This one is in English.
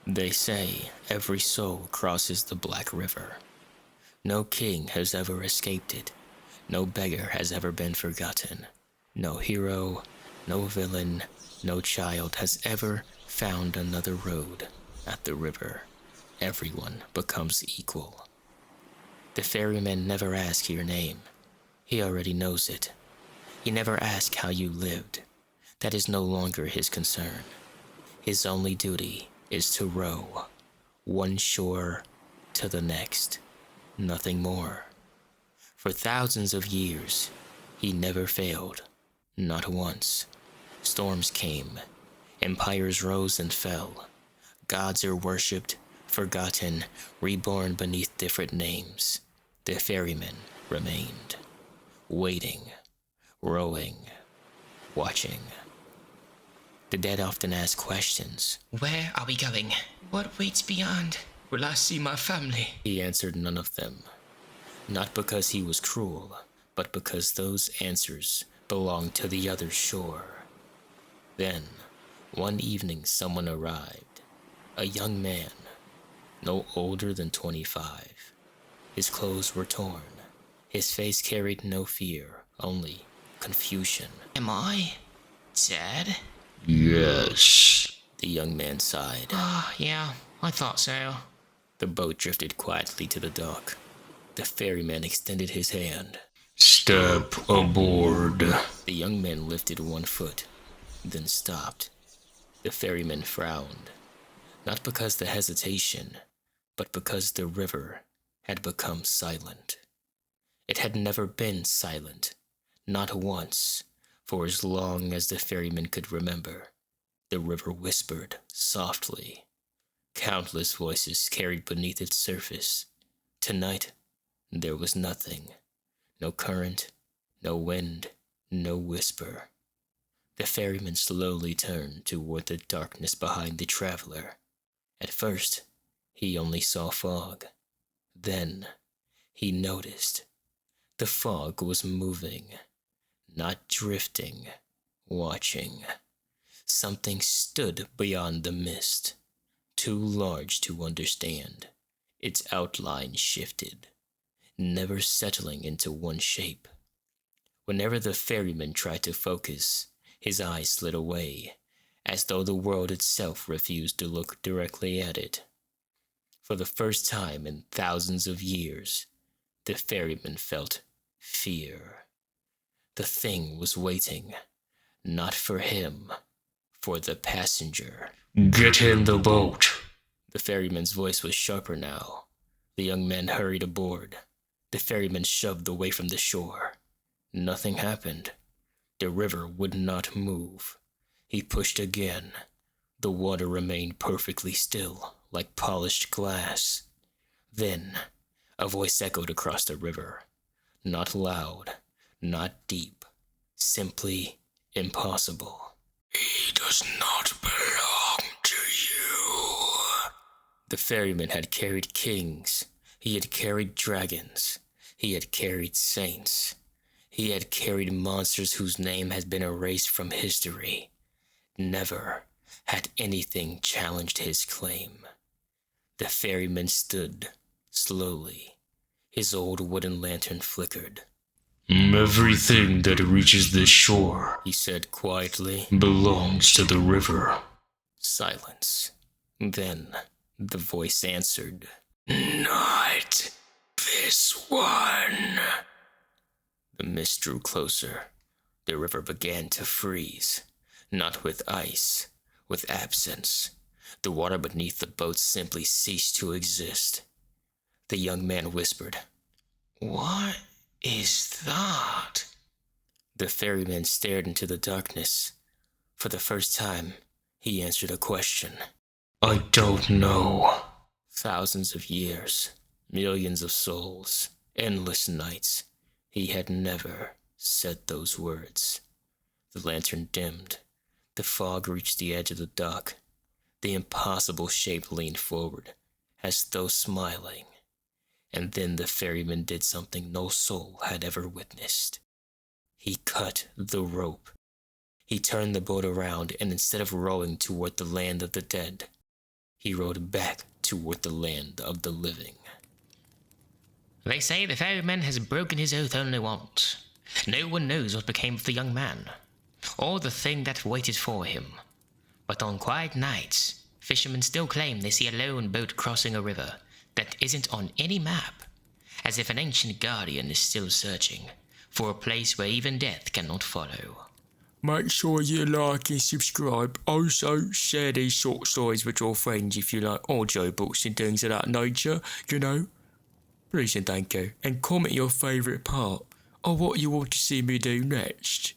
They say every soul crosses the Black River. No king has ever escaped it. No beggar has ever been forgotten. No hero, no villain, no child has ever found another road at the river. Everyone becomes equal. The ferryman never asks your name. He already knows it. He never asks how you lived. That is no longer his concern. His only duty is to row, one shore to the next, nothing more. For thousands of years, he never failed, not once. Storms came, empires rose and fell. Gods are worshipped, forgotten, reborn beneath different names. The ferryman remained, waiting, rowing, watching. The dead often ask questions. Where are we going? What waits beyond? Will I see my family? He answered none of them. Not because he was cruel, but because those answers belonged to the other shore. Then, one evening someone arrived. A young man, no older than 25. His clothes were torn. His face carried no fear, only confusion. Am I dead? Yes. The young man sighed. Yeah, I thought so. The boat drifted quietly to the dock. The ferryman extended his hand. Step aboard. The young man lifted one foot, then stopped. The ferryman frowned, not because the hesitation, but because the river had become silent. It had never been silent, not once, for as long as the ferryman could remember. The river whispered softly. Countless voices carried beneath its surface. Tonight, there was nothing. No current, no wind, no whisper. The ferryman slowly turned toward the darkness behind the traveler. At first, he only saw fog. Then, he noticed. The fog was moving, not drifting, watching. Something stood beyond the mist, too large to understand. Its outline shifted, never settling into one shape. Whenever the ferryman tried to focus, his eyes slid away, as though the world itself refused to look directly at it. For the first time in thousands of years, the ferryman felt fear. The thing was waiting, not for him, for the passenger. Get in the boat. The ferryman's voice was sharper now. The young man hurried aboard. The ferryman shoved away from the shore. Nothing happened. The river would not move. He pushed again. The water remained perfectly still, like polished glass. Then, a voice echoed across the river. Not loud, not deep, simply impossible. He does not belong to you. The ferryman had carried kings. He had carried dragons. He had carried saints. He had carried monsters whose name has been erased from history. Never had anything challenged his claim. The ferryman stood, slowly. His old wooden lantern flickered. Everything that reaches this shore, He said quietly. belongs to the river. Silence. Then the voice answered. Not this one. The mist drew closer. The river began to freeze. Not with ice, with absence. The water beneath the boat simply ceased to exist. The young man whispered. What is that? The ferryman stared into the darkness. For the first time, he answered a question. I don't know. Thousands of years, millions of souls, endless nights. He had never said those words. The lantern dimmed. The fog reached the edge of the dock. The impossible shape leaned forward, as though smiling. And then the ferryman did something no soul had ever witnessed. He cut the rope. He turned the boat around, and instead of rowing toward the land of the dead, He rode back toward the land of the living. They say the ferryman has broken his oath only once. No one knows what became of the young man, or the thing that waited for him. But on quiet nights, fishermen still claim they see a lone boat crossing a river that isn't on any map, as if an ancient guardian is still searching for a place where even death cannot follow. Make sure you like and subscribe. Also, share these short stories with your friends if you like audiobooks and things of that nature, you know. Please and thank you. And comment your favourite part or what you want to see me do next.